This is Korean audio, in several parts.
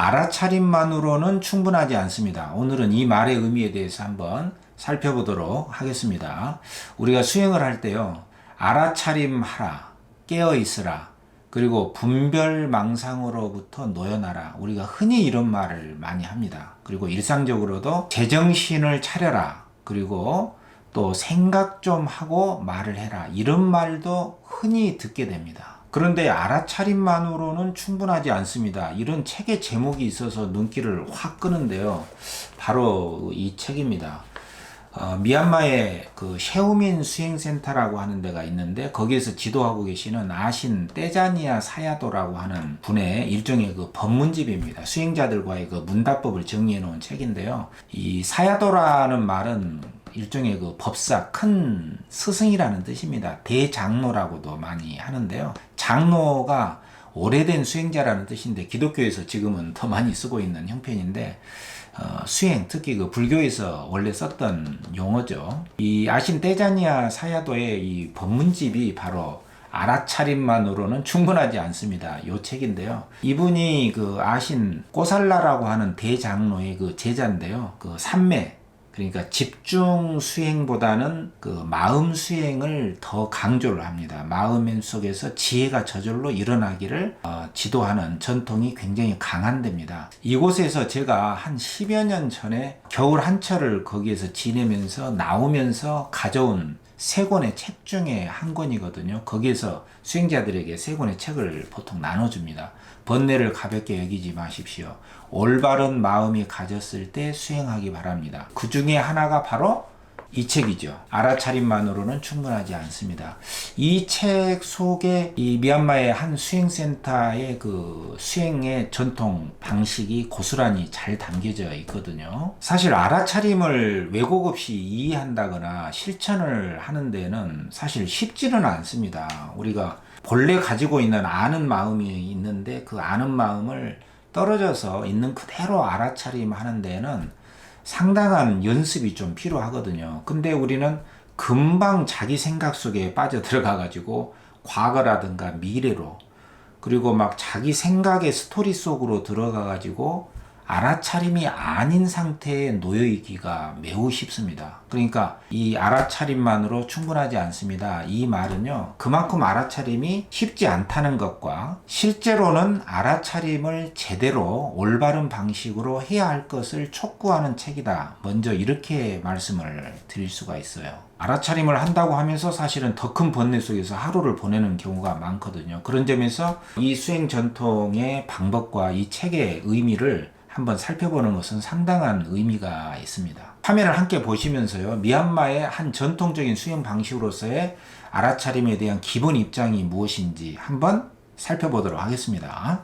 알아차림만으로는 충분하지 않습니다. 오늘은 이 말의 의미에 대해서 한번 살펴보도록 하겠습니다. 우리가 수행을 할 때요, 알아차림하라, 깨어있으라, 그리고 분별망상으로부터 놓여나라. 우리가 흔히 이런 말을 많이 합니다. 그리고 일상적으로도 제정신을 차려라. 그리고 또 생각 좀 하고 말을 해라. 이런 말도 흔히 듣게 됩니다. 그런데 알아차림만으로는 충분하지 않습니다. 이런 책의 제목이 있어서 눈길을 확 끄는데요. 바로 이 책입니다. 미얀마의 그 셰우민 수행센터라고 하는 데가 있는데 거기에서 지도하고 계시는 아신 떼자니아 사야도라고 하는 분의 일종의 그 법문집입니다. 수행자들과의 그 문답법을 정리해 놓은 책인데요. 이 사야도라는 말은 일종의 그 법사, 큰 스승이라는 뜻입니다. 대장로라고도 많이 하는데요. 장로가 오래된 수행자라는 뜻인데 기독교에서 지금은 더 많이 쓰고 있는 형편인데 수행, 특히 그 불교에서 원래 썼던 용어죠. 이 아신 떼자니아 사야도의 이 법문집이 바로 알아차림만으로는 충분하지 않습니다. 요 책인데요. 이분이 그 아신 꼬살라라고 하는 대장로의 그 제자인데요. 그 삼매, 그러니까 집중 수행보다는 그 마음 수행을 더 강조를 합니다. 마음 속에서 지혜가 저절로 일어나기를 지도하는 전통이 굉장히 강한 데입니다. 이곳에서 제가 한 10여 년 전에 겨울 한철을 거기에서 지내면서 나오면서 가져온 3권의 책 중에 한 권이거든요. 거기에서 수행자들에게 3권의 책을 보통 나눠줍니다. 번뇌를 가볍게 여기지 마십시오. 올바른 마음이 가졌을 때 수행하기 바랍니다. 그 중에 하나가 바로 이 책이죠. 알아차림만으로는 충분하지 않습니다. 이 책 속에 이 미얀마의 한 수행센터의 그 수행의 전통 방식이 고스란히 잘 담겨져 있거든요. 사실 알아차림을 왜곡 없이 이해한다거나 실천을 하는 데는 사실 쉽지는 않습니다. 우리가 본래 가지고 있는 아는 마음이 있는데 그 아는 마음을 떨어져서 있는 그대로 알아차림 하는 데는 상당한 연습이 좀 필요하거든요. 근데 우리는 금방 자기 생각 속에 빠져 들어가 가지고 과거라든가 미래로, 그리고 막 자기 생각의 스토리 속으로 들어가 가지고 알아차림이 아닌 상태에 놓여 있기가 매우 쉽습니다. 그러니까 이 알아차림만으로 충분하지 않습니다. 이 말은요, 그만큼 알아차림이 쉽지 않다는 것과 실제로는 알아차림을 제대로 올바른 방식으로 해야 할 것을 촉구하는 책이다. 먼저 이렇게 말씀을 드릴 수가 있어요. 알아차림을 한다고 하면서 사실은 더 큰 번뇌 속에서 하루를 보내는 경우가 많거든요. 그런 점에서 이 수행 전통의 방법과 이 책의 의미를 한번 살펴보는 것은 상당한 의미가 있습니다. 화면을 함께 보시면서요, 미얀마의 한 전통적인 수행 방식으로서의 알아차림에 대한 기본 입장이 무엇인지 한번 살펴보도록 하겠습니다.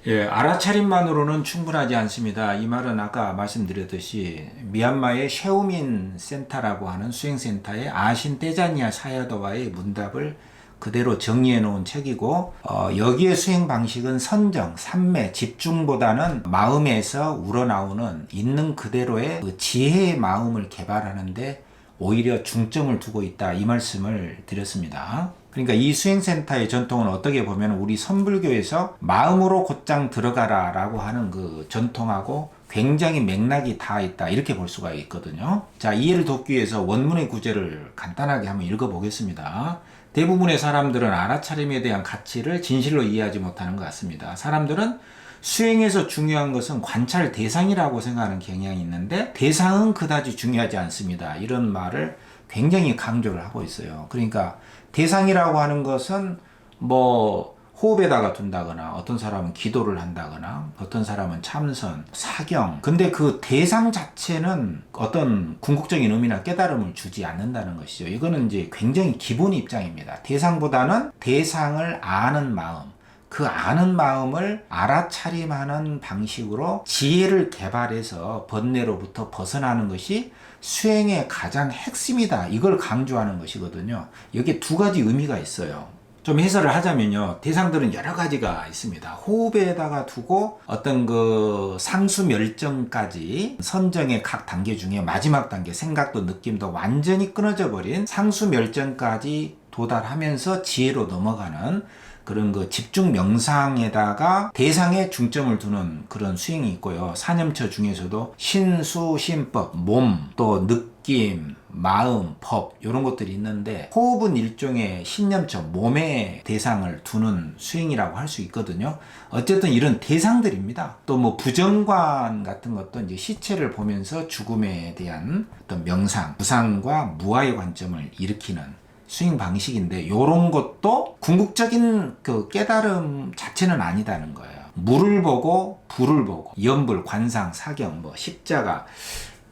예, 알아차림만으로는 충분하지 않습니다. 이 말은 아까 말씀드렸듯이 미얀마의 셰우민 센터라고 하는 수행센터의 아신 떼자니아 사야도와의 문답을 그대로 정리해 놓은 책이고, 여기에 수행 방식은 선정, 삼매, 집중보다는 마음에서 우러나오는 있는 그대로의 그 지혜의 마음을 개발하는데 오히려 중점을 두고 있다, 이 말씀을 드렸습니다. 그러니까 이 수행센터의 전통은 어떻게 보면 우리 선불교에서 마음으로 곧장 들어가라 라고 하는 그 전통하고 굉장히 맥락이 다 있다, 이렇게 볼 수가 있거든요. 자, 이해를 돕기 위해서 원문의 구제를 간단하게 한번 읽어보겠습니다. 대부분의 사람들은 알아차림에 대한 가치를 진실로 이해하지 못하는 것 같습니다. 사람들은 수행에서 중요한 것은 관찰 대상이라고 생각하는 경향이 있는데 대상은 그다지 중요하지 않습니다. 이런 말을 굉장히 강조를 하고 있어요. 그러니까 대상이라고 하는 것은 뭐 호흡에다가 둔다거나, 어떤 사람은 기도를 한다거나, 어떤 사람은 참선, 사경. 근데 그 대상 자체는 어떤 궁극적인 의미나 깨달음을 주지 않는다는 것이죠. 이거는 이제 굉장히 기본 입장입니다. 대상보다는 대상을 아는 마음, 그 아는 마음을 알아차림하는 방식으로 지혜를 개발해서 번뇌로부터 벗어나는 것이 수행의 가장 핵심이다, 이걸 강조하는 것이거든요. 여기에 2가지 의미가 있어요. 좀 해설을 하자면요, 대상들은 여러 가지가 있습니다. 호흡에다가 두고 어떤 그 상수멸정까지, 선정의 각 단계 중에 마지막 단계, 생각도 느낌도 완전히 끊어져 버린 상수멸정까지 도달하면서 지혜로 넘어가는 그런 그 집중 명상에다가 대상에 중점을 두는 그런 수행이 있고요. 사념처 중에서도 신수, 신법, 몸, 또 느낌, 마음, 법 이런 것들이 있는데 호흡은 일종의 신념처, 몸의 대상을 두는 수행이라고 할 수 있거든요. 어쨌든 이런 대상들입니다. 또 뭐 부정관 같은 것도 이제 시체를 보면서 죽음에 대한 어떤 명상, 무상과 무아의 관점을 일으키는 수행 방식인데 이런 것도 궁극적인 그 깨달음 자체는 아니다는 거예요. 물을 보고 불을 보고 연불, 관상, 사경, 뭐 십자가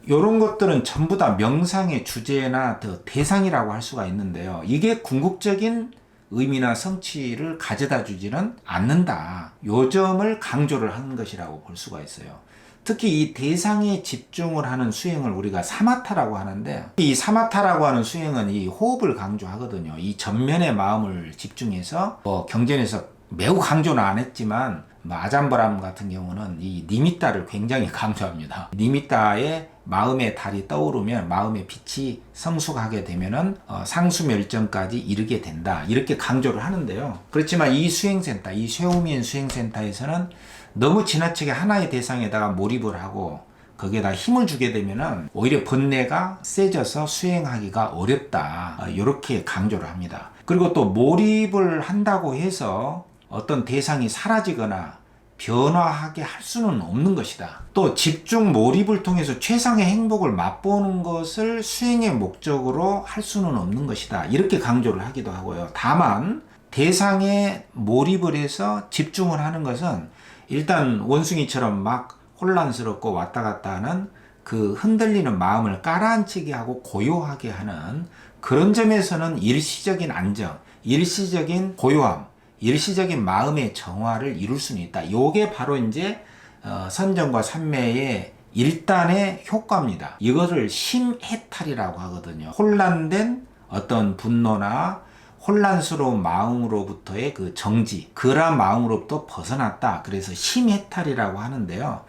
이런 것들은 전부 다 명상의 주제나 더 대상이라고 할 수가 있는데요. 이게 궁극적인 의미나 성취를 가져다 주지는 않는다. 요 점을 강조를 하는 것이라고 볼 수가 있어요. 특히 이 대상에 집중을 하는 수행을 우리가 사마타라고 하는데, 이 사마타라고 하는 수행은 이 호흡을 강조하거든요. 이 전면의 마음을 집중해서 경전에서 매우 강조는 안 했지만 아잠바람 같은 경우는 이 니미따를 굉장히 강조합니다. 니미따에 마음의 달이 떠오르면 마음의 빛이 성숙하게 되면은 상수멸정까지 이르게 된다. 이렇게 강조를 하는데요. 그렇지만 이 수행센터, 이 쇠우민 수행센터에서는 너무 지나치게 하나의 대상에다가 몰입을 하고 거기에다 힘을 주게 되면은 오히려 번뇌가 세져서 수행하기가 어렵다. 이렇게 강조를 합니다. 그리고 또 몰입을 한다고 해서 어떤 대상이 사라지거나 변화하게 할 수는 없는 것이다. 또 집중 몰입을 통해서 최상의 행복을 맛보는 것을 수행의 목적으로 할 수는 없는 것이다. 이렇게 강조를 하기도 하고요. 다만 대상에 몰입을 해서 집중을 하는 것은 일단 원숭이처럼 막 혼란스럽고 왔다 갔다 하는 그 흔들리는 마음을 가라앉히게 하고 고요하게 하는 그런 점에서는 일시적인 안정, 일시적인 고요함, 일시적인 마음의 정화를 이룰 수는 있다. 요게 바로 이제 선정과 산매의 일단의 효과입니다. 이것을 심해탈이라고 하거든요. 혼란된 어떤 분노나 혼란스러운 마음으로부터의 그 정지, 그러한 마음으로부터 벗어났다. 그래서 심해탈이라고 하는데요.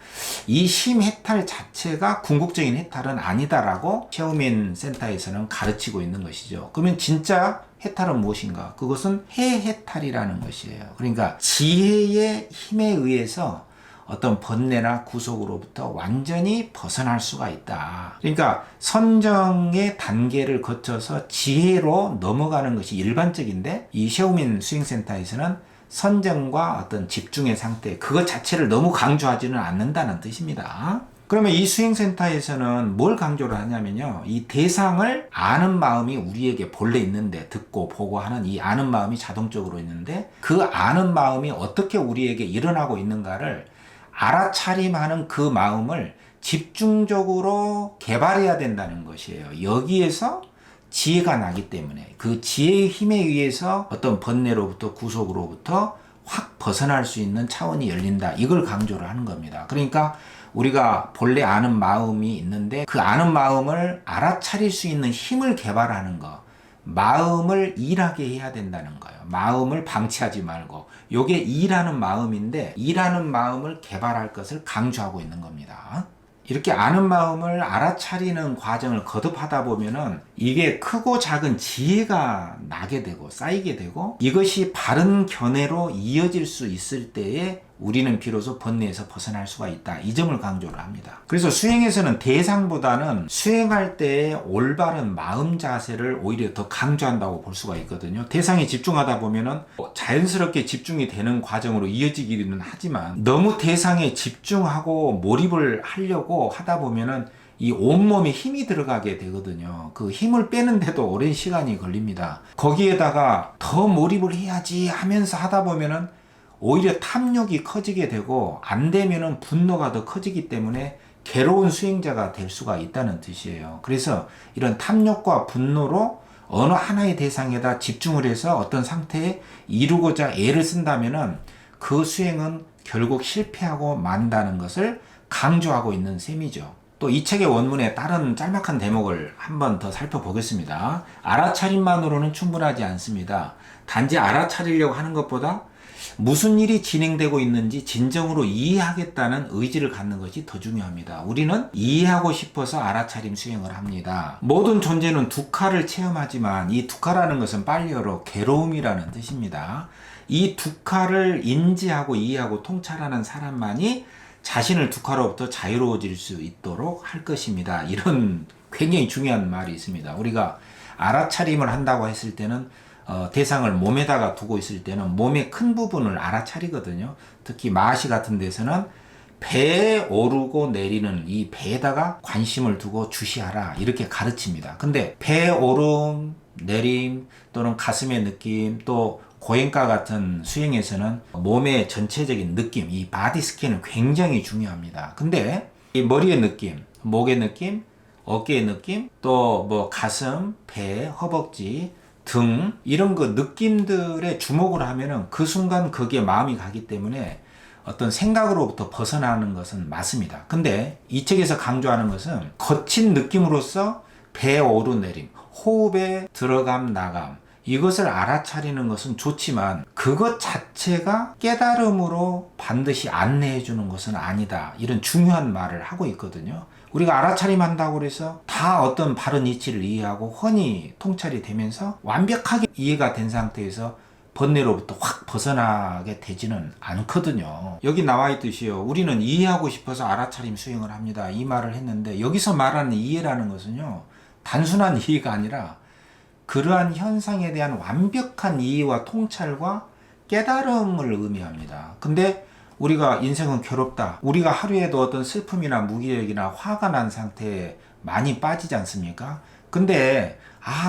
이 심해탈 자체가 궁극적인 해탈은 아니다라고 샤오민 센터에서는 가르치고 있는 것이죠. 그러면 진짜 해탈은 무엇인가? 그것은 해해탈이라는 것이에요. 그러니까 지혜의 힘에 의해서 어떤 번뇌나 구속으로부터 완전히 벗어날 수가 있다. 그러니까 선정의 단계를 거쳐서 지혜로 넘어가는 것이 일반적인데 이 샤오민 수행센터에서는 선정과 어떤 집중의 상태, 그것 자체를 너무 강조하지는 않는다는 뜻입니다. 그러면 이 수행센터에서는 뭘 강조를 하냐면요. 이 대상을 아는 마음이 우리에게 본래 있는데, 듣고 보고 하는 이 아는 마음이 자동적으로 있는데, 그 아는 마음이 어떻게 우리에게 일어나고 있는가를 알아차림하는 그 마음을 집중적으로 개발해야 된다는 것이에요. 여기에서 지혜가 나기 때문에 그 지혜의 힘에 의해서 어떤 번뇌로부터 구속으로부터 확 벗어날 수 있는 차원이 열린다. 이걸 강조를 하는 겁니다. 그러니까 우리가 본래 아는 마음이 있는데 그 아는 마음을 알아차릴 수 있는 힘을 개발하는 것, 마음을 일하게 해야 된다는 거예요. 마음을 방치하지 말고, 요게 일하는 마음인데 일하는 마음을 개발할 것을 강조하고 있는 겁니다. 이렇게 아는 마음을 알아차리는 과정을 거듭하다 보면은 이게 크고 작은 지혜가 나게 되고 쌓이게 되고, 이것이 바른 견해로 이어질 수 있을 때에 우리는 비로소 번뇌에서 벗어날 수가 있다. 이 점을 강조를 합니다. 그래서 수행에서는 대상보다는 수행할 때의 올바른 마음 자세를 오히려 더 강조한다고 볼 수가 있거든요. 대상에 집중하다 보면은 자연스럽게 집중이 되는 과정으로 이어지기는 하지만 너무 대상에 집중하고 몰입을 하려고 하다 보면은 이 온몸에 힘이 들어가게 되거든요. 그 힘을 빼는데도 오랜 시간이 걸립니다. 거기에다가 더 몰입을 해야지 하면서 하다 보면은 오히려 탐욕이 커지게 되고, 안 되면은 분노가 더 커지기 때문에 괴로운 수행자가 될 수가 있다는 뜻이에요. 그래서 이런 탐욕과 분노로 어느 하나의 대상에다 집중을 해서 어떤 상태에 이루고자 애를 쓴다면은 그 수행은 결국 실패하고 만다는 것을 강조하고 있는 셈이죠. 또 이 책의 원문의 다른 짤막한 대목을 한번 더 살펴보겠습니다. 알아차림만으로는 충분하지 않습니다. 단지 알아차리려고 하는 것보다 무슨 일이 진행되고 있는지 진정으로 이해하겠다는 의지를 갖는 것이 더 중요합니다. 우리는 이해하고 싶어서 알아차림 수행을 합니다. 모든 존재는 두카를 체험하지만 이 두카라는 것은 빨리어로 괴로움이라는 뜻입니다. 이 두칼을 인지하고 이해하고 통찰하는 사람만이 자신을 두칼로부터 자유로워질 수 있도록 할 것입니다. 이런 굉장히 중요한 말이 있습니다. 우리가 알아차림을 한다고 했을 때는 대상을 몸에다가 두고 있을 때는 몸의 큰 부분을 알아차리거든요. 특히 마시 같은 데서는 배에 오르고 내리는 이 배에다가 관심을 두고 주시하라 이렇게 가르칩니다. 근데 배 오름, 내림 또는 가슴의 느낌 또 고행과 같은 수행에서는 몸의 전체적인 느낌, 이 바디 스캔은 굉장히 중요합니다. 근데 이 머리의 느낌, 목의 느낌, 어깨의 느낌, 또 뭐 가슴, 배, 허벅지 등 이런 그 느낌들에 주목을 하면은 그 순간 거기에 마음이 가기 때문에 어떤 생각으로부터 벗어나는 것은 맞습니다. 근데 이 책에서 강조하는 것은 거친 느낌으로서 배 오르내림, 호흡의 들어감 나감 이것을 알아차리는 것은 좋지만 그것 자체가 깨달음으로 반드시 안내해 주는 것은 아니다. 이런 중요한 말을 하고 있거든요. 우리가 알아차림한다고 해서 다 어떤 바른 이치를 이해하고 훤히 통찰이 되면서 완벽하게 이해가 된 상태에서 번뇌로부터 확 벗어나게 되지는 않거든요. 여기 나와 있듯이요. 우리는 이해하고 싶어서 알아차림 수행을 합니다. 이 말을 했는데 여기서 말하는 이해라는 것은요. 단순한 이해가 아니라 그러한 현상에 대한 완벽한 이해와 통찰과 깨달음을 의미합니다. 근데 우리가 인생은 괴롭다. 우리가 하루에도 어떤 슬픔이나 무기력이나 화가 난 상태에 많이 빠지지 않습니까? 근데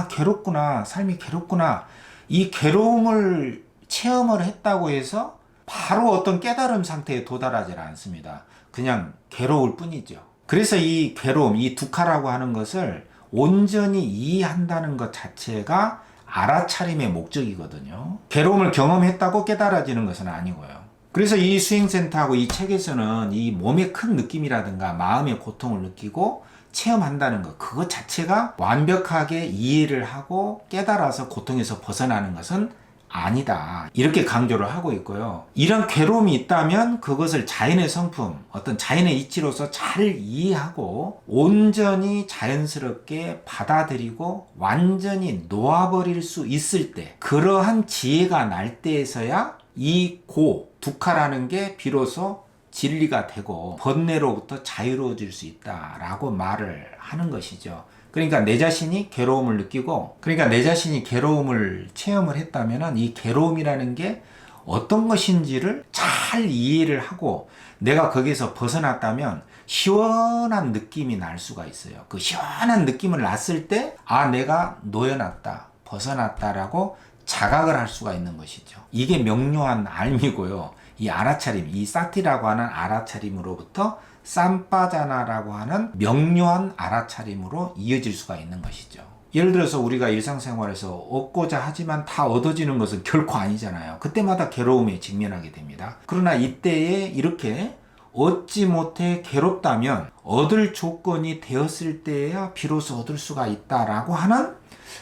괴롭구나. 삶이 괴롭구나. 이 괴로움을 체험을 했다고 해서 바로 어떤 깨달음 상태에 도달하지 않습니다. 그냥 괴로울 뿐이죠. 그래서 이 괴로움, 이 두카라고 하는 것을 온전히 이해한다는 것 자체가 알아차림의 목적이거든요. 괴로움을 경험했다고 깨달아지는 것은 아니고요. 그래서 이 수행센터하고 이 책에서는 이 몸의 큰 느낌이라든가 마음의 고통을 느끼고 체험한다는 것, 그것 자체가 완벽하게 이해를 하고 깨달아서 고통에서 벗어나는 것은 아니다. 이렇게 강조를 하고 있고요. 이런 괴로움이 있다면 그것을 자연의 성품, 어떤 자연의 이치로서 잘 이해하고 온전히 자연스럽게 받아들이고 완전히 놓아버릴 수 있을 때, 그러한 지혜가 날 때에서야 이 두카라는 게 비로소 진리가 되고 번뇌로부터 자유로워질 수 있다라고 말을 하는 것이죠. 그러니까 내 자신이 괴로움을 느끼고, 그러니까 내 자신이 괴로움을 체험을 했다면 이 괴로움이라는 게 어떤 것인지를 잘 이해를 하고 내가 거기에서 벗어났다면 시원한 느낌이 날 수가 있어요. 그 시원한 느낌을 났을 때 내가 놓여놨다, 벗어났다라고 자각을 할 수가 있는 것이죠. 이게 명료한 알미고요. 이 알아차림, 이 사티라고 하는 알아차림으로부터 삼빠자나라고 하는 명료한 알아차림으로 이어질 수가 있는 것이죠. 예를 들어서 우리가 일상생활에서 얻고자 하지만 다 얻어지는 것은 결코 아니잖아요. 그때마다 괴로움에 직면하게 됩니다. 그러나 이때에 이렇게 얻지 못해 괴롭다면 얻을 조건이 되었을 때야 비로소 얻을 수가 있다라고 하는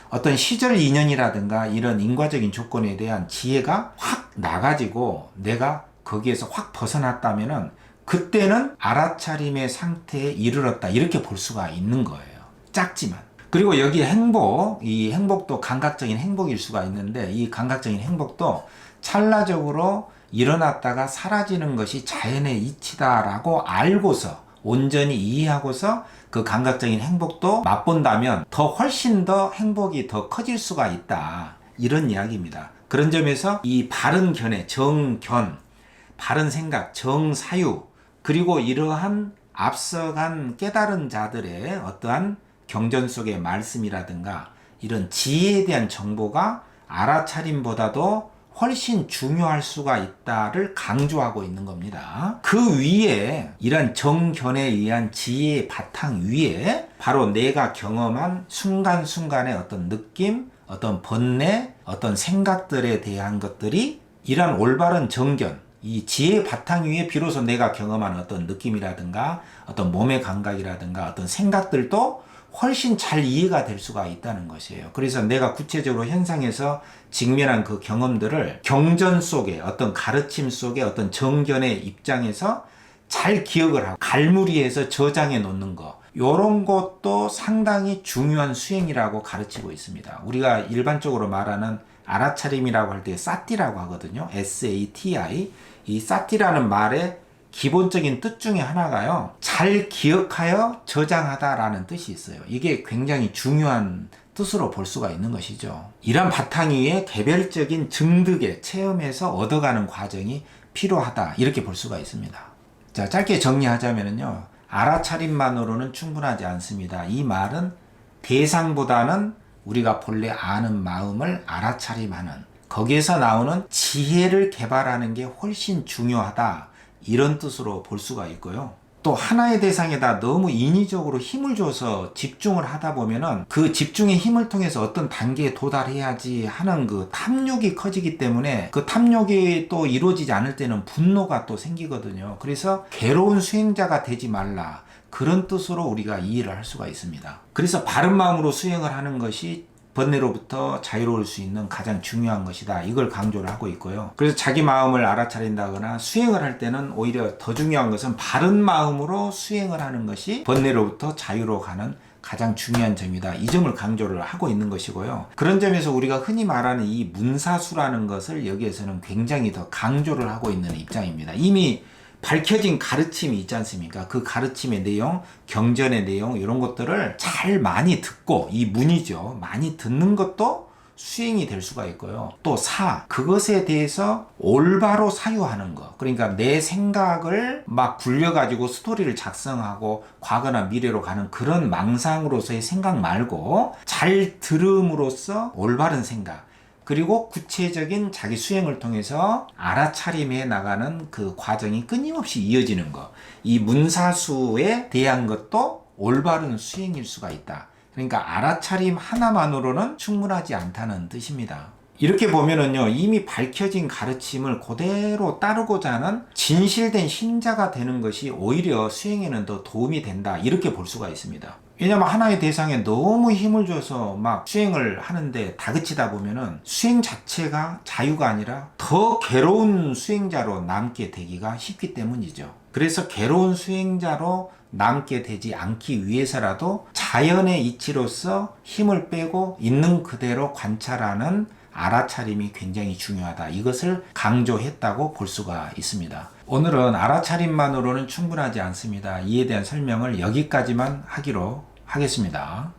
어떤 시절 인연이라든가 이런 인과적인 조건에 대한 지혜가 확 나가지고 내가 거기에서 확 벗어났다면은 그때는 알아차림의 상태에 이르렀다, 이렇게 볼 수가 있는 거예요. 작지만. 그리고 여기 이 행복도 감각적인 행복일 수가 있는데 이 감각적인 행복도 찰나적으로 일어났다가 사라지는 것이 자연의 이치다라고 알고서 온전히 이해하고서 그 감각적인 행복도 맛본다면 훨씬 더 행복이 더 커질 수가 있다, 이런 이야기입니다. 그런 점에서 이 바른 견해, 정견, 바른 생각, 정사유, 그리고 이러한 앞서간 깨달은 자들의 어떠한 경전 속의 말씀이라든가 이런 지혜에 대한 정보가 알아차림보다도 훨씬 중요할 수가 있다를 강조하고 있는 겁니다. 그 위에 이런 정견에 의한 지혜의 바탕 위에 바로 내가 경험한 순간순간의 어떤 느낌, 어떤 번뇌, 어떤 생각들에 대한 것들이 이런 올바른 정견, 이 지혜의 바탕 위에 비로소 내가 경험한 어떤 느낌이라든가 어떤 몸의 감각이라든가 어떤 생각들도 훨씬 잘 이해가 될 수가 있다는 것이에요. 그래서 내가 구체적으로 현상에서 직면한 그 경험들을 경전 속에 어떤 가르침 속에 어떤 정견의 입장에서 잘 기억을 하고 갈무리해서 저장해 놓는 거, 요런 것도 상당히 중요한 수행이라고 가르치고 있습니다. 우리가 일반적으로 말하는 알아차림이라고 할 때 사티라고 하거든요. SATI. 이 사티라는 말의 기본적인 뜻 중에 하나가요. 잘 기억하여 저장하다라는 뜻이 있어요. 이게 굉장히 중요한 뜻으로 볼 수가 있는 것이죠. 이런 바탕 위에 개별적인 증득의 체험에서 얻어가는 과정이 필요하다. 이렇게 볼 수가 있습니다. 자, 짧게 정리하자면요. 알아차림만으로는 충분하지 않습니다. 이 말은 대상보다는 우리가 본래 아는 마음을 알아차림하는, 거기에서 나오는 지혜를 개발하는 게 훨씬 중요하다. 이런 뜻으로 볼 수가 있고요. 또 하나의 대상에다 너무 인위적으로 힘을 줘서 집중을 하다 보면은 그 집중의 힘을 통해서 어떤 단계에 도달해야지 하는 그 탐욕이 커지기 때문에 그 탐욕이 또 이루어지지 않을 때는 분노가 또 생기거든요. 그래서 괴로운 수행자가 되지 말라. 그런 뜻으로 우리가 이해를 할 수가 있습니다. 그래서 바른 마음으로 수행을 하는 것이 번뇌로부터 자유로울 수 있는 가장 중요한 것이다. 이걸 강조를 하고 있고요. 그래서 자기 마음을 알아차린다거나 수행을 할 때는 오히려 더 중요한 것은 바른 마음으로 수행을 하는 것이 번뇌로부터 자유로 가는 가장 중요한 점이다. 이 점을 강조를 하고 있는 것이고요. 그런 점에서 우리가 흔히 말하는 이 문사수라는 것을 여기에서는 굉장히 더 강조를 하고 있는 입장입니다. 이미 밝혀진 가르침이 있지 않습니까? 그 가르침의 내용, 경전의 내용 이런 것들을 잘 많이 듣고, 이 문이죠. 많이 듣는 것도 수행이 될 수가 있고요. 또 그것에 대해서 올바로 사유하는 것. 그러니까 내 생각을 막 굴려가지고 스토리를 작성하고 과거나 미래로 가는 그런 망상으로서의 생각 말고 잘 들음으로써 올바른 생각, 그리고 구체적인 자기 수행을 통해서 알아차림해 나가는 그 과정이 끊임없이 이어지는 것. 이 문사수에 대한 것도 올바른 수행일 수가 있다. 그러니까 알아차림 하나만으로는 충분하지 않다는 뜻입니다. 이렇게 보면은요, 이미 밝혀진 가르침을 그대로 따르고자 하는 진실된 신자가 되는 것이 오히려 수행에는 더 도움이 된다. 이렇게 볼 수가 있습니다. 왜냐면 하나의 대상에 너무 힘을 줘서 막 수행을 하는데 다그치다 보면은 수행 자체가 자유가 아니라 더 괴로운 수행자로 남게 되기가 쉽기 때문이죠. 그래서 괴로운 수행자로 남게 되지 않기 위해서라도 자연의 이치로서 힘을 빼고 있는 그대로 관찰하는 알아차림이 굉장히 중요하다. 이것을 강조했다고 볼 수가 있습니다. 오늘은 알아차림만으로는 충분하지 않습니다. 이에 대한 설명을 여기까지만 하기로 하겠습니다.